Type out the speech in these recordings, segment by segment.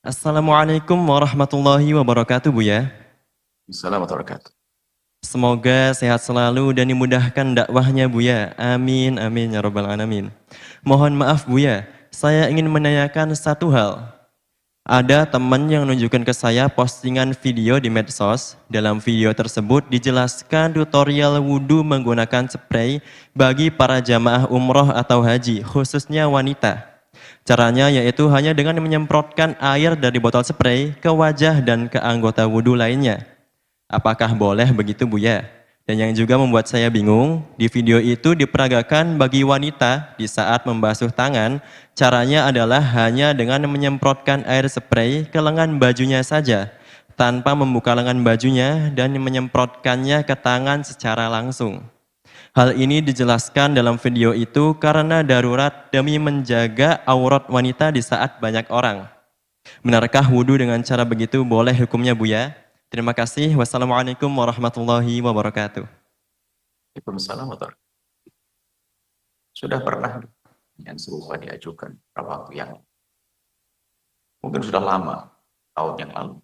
Assalamualaikum warahmatullahi wabarakatuh, Buya. Assalamualaikum warahmatullahi wabarakatuh. Semoga sehat selalu dan dimudahkan dakwahnya, Buya. Amin, amin, ya robbal alamin. Mohon maaf, Buya. Saya ingin menanyakan satu hal. Ada teman yang menunjukkan ke saya postingan video di medsos. Dalam video tersebut dijelaskan tutorial wudhu menggunakan spray bagi para jamaah umroh atau haji, khususnya wanita. Caranya yaitu hanya dengan menyemprotkan air dari botol spray ke wajah dan ke anggota wudhu lainnya. Apakah boleh begitu, Buya? Dan yang juga membuat saya bingung, di video itu diperagakan bagi wanita di saat membasuh tangan, caranya adalah hanya dengan menyemprotkan air spray ke lengan bajunya saja, tanpa membuka lengan bajunya dan menyemprotkannya ke tangan secara langsung. Hal ini dijelaskan dalam video itu karena darurat demi menjaga aurat wanita di saat banyak orang. Benarkah wudhu dengan cara begitu boleh hukumnya, Buya? Terima kasih. Wassalamualaikum warahmatullahi wabarakatuh. Waalaikumsalam warahmatullahi wabarakatuh. Sudah pernah yang serupa diajukan beberapa waktu yang mungkin sudah lama, tahun yang lalu.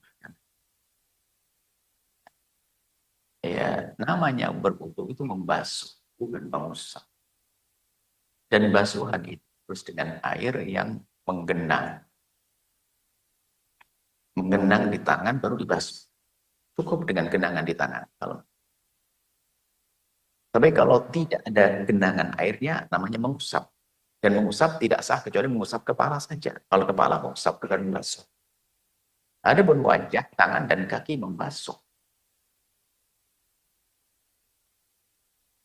Ya, namanya berwudu itu membasuh, bukan mengusap. Dan basuhan itu terus dengan air yang menggenang. Menggenang di tangan baru dibasuh. Cukup dengan genangan di tangan. Tapi kalau tidak ada genangan airnya, namanya mengusap. Dan mengusap tidak sah kecuali mengusap kepala saja. Kalau kepala mengusap bukan membasuh. Ada pun wajah, tangan, dan kaki membasuh.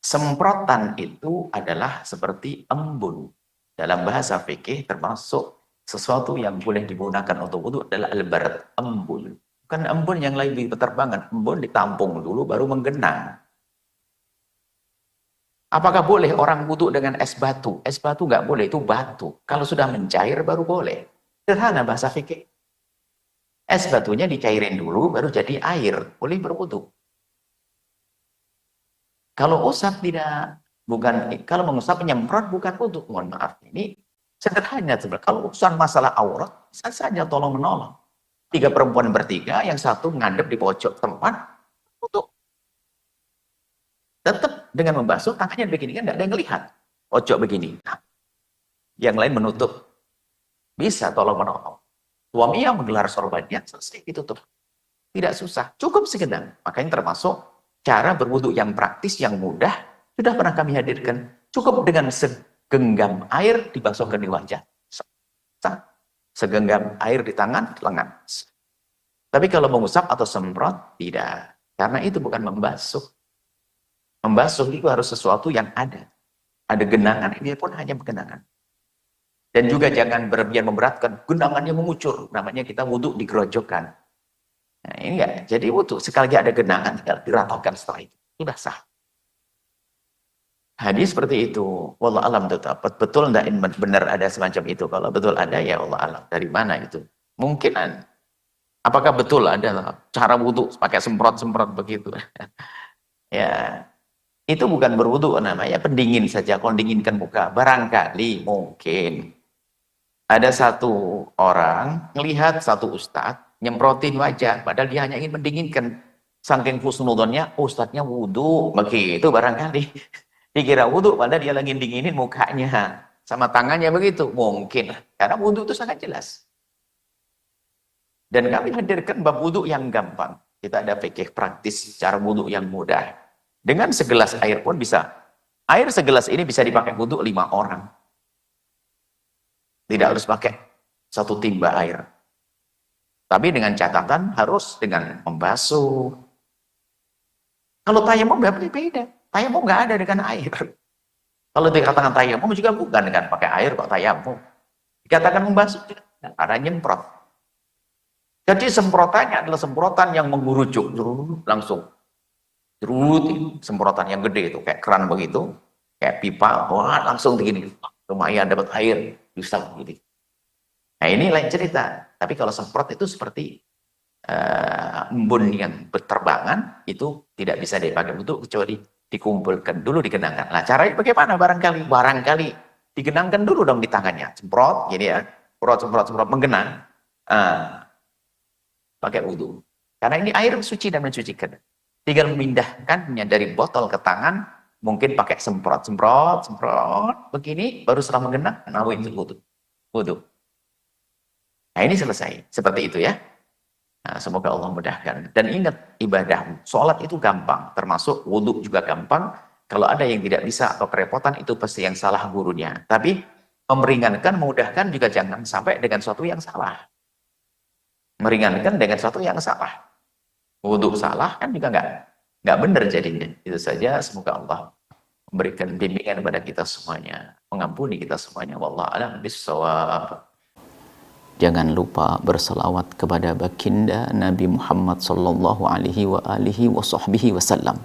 Semprotan itu adalah seperti embun. Dalam bahasa fikih termasuk sesuatu yang boleh digunakan untuk wudhu adalah al-barad, embun. Bukan embun yang lain berterbangan, embun ditampung dulu baru menggenang. Apakah boleh orang wudhu dengan es batu? Es batu nggak boleh, itu batu. Kalau sudah mencair baru boleh. Sederhana bahasa fikih. Es batunya dicairin dulu baru jadi air, boleh berwudhu. Kalau usap tidak, bukan, kalau mengusap penyemprot bukan wudhu. Mohon maaf, ini sederhana sebenarnya. Kalau urusan masalah aurat, bisa saja tolong menolong. 3 perempuan bertiga, yang satu ngadep di pojok tempat, wudhu. Tetap dengan membasuh, tangannya begini, kan nggak ada yang melihat. Pojok begini. Nah, yang lain menutup. Bisa tolong menolong. Suami yang menggelar sorbannya, selesai ditutup. Tidak susah, cukup sekedar. Makanya termasuk cara berwudhu yang praktis, yang mudah, sudah pernah kami hadirkan. Cukup dengan segenggam air dibasuhkan di wajah. Segenggam air di tangan, lengan. Tapi kalau mengusap atau semprot, tidak. Karena itu bukan membasuh. Membasuh itu harus sesuatu yang ada. Ada genangan, dia pun hanya genangan. Dan juga jangan berlebihan memberatkan, genangannya mengucur. Namanya kita wudhu digerojokkan. Nah, ini enggak. Jadi wudhu, sekali lagi ada genangan, tinggal diratakan setelah itu. Sudah sah. Hadis seperti itu. Wallah alam tetap. Betul enggak benar ada semacam itu? Kalau betul ada, ya Allah alam. Dari mana itu? Mungkin. Apakah betul ada cara wudhu pakai semprot-semprot begitu? Ya. Itu bukan berwudu namanya, pendingin saja, kalau dinginkan muka. Barangkali mungkin ada satu orang melihat satu ustadz nyemprotin wajah, padahal dia hanya ingin mendinginkan. Saking husnudonnya, ustadznya wudu, begitu barangkali. Dikira wudu, padahal dia lagi dinginin mukanya. Sama tangannya begitu, mungkin. Karena wudu itu sangat jelas. Dan kami hadirkan bab wudu yang gampang. Kita ada fikih praktis, cara wudu yang mudah. Dengan segelas air pun bisa. Air segelas ini bisa dipakai wudhu 5 orang. Tidak harus pakai 1 timba air. Tapi dengan catatan harus dengan membasuh. Kalau tayamum beda. Tayamum nggak ada dengan air. Kalau dikatakan tayamum juga bukan dengan pakai air kok tayamum. Dikatakan membasuh juga ada nyemprot. Jadi semprotannya adalah semprotan yang mengurujuk langsung. Semprotan yang gede itu kayak keran begitu, kayak pipa, wah langsung begini, lumayan dapat air, bisa begitu. Nah ini lain cerita. Tapi kalau semprot itu seperti embun yang berterbangan, itu tidak bisa dipakai untuk kecuali dikumpulkan dulu, digenangkan. Nah caranya bagaimana? Barangkali digenangkan dulu dong di tangannya, semprot, gini ya, semprot, menggenang. pakai wudhu. Karena ini air suci dan mensucikan. Tinggal memindahkannya dari botol ke tangan, mungkin pakai semprot, begini, baru setelah menggenang, itu wudhu. Wudhu. Nah ini selesai. Seperti itu ya. Nah, semoga Allah mudahkan. Dan ingat, ibadah sholat itu gampang. Termasuk wudhu juga gampang. Kalau ada yang tidak bisa atau kerepotan, itu pasti yang salah gurunya. Tapi meringankan, memudahkan juga jangan sampai dengan sesuatu yang salah. Meringankan dengan sesuatu yang salah. Wudhu salah kan juga nggak benar jadinya. Itu saja. Semoga Allah memberikan bimbingan kepada kita semuanya, mengampuni kita semuanya. Wallahu a'lam bishawab. Jangan lupa berselawat kepada baginda Nabi Muhammad sallallahu alaihi wa alihi wasallam.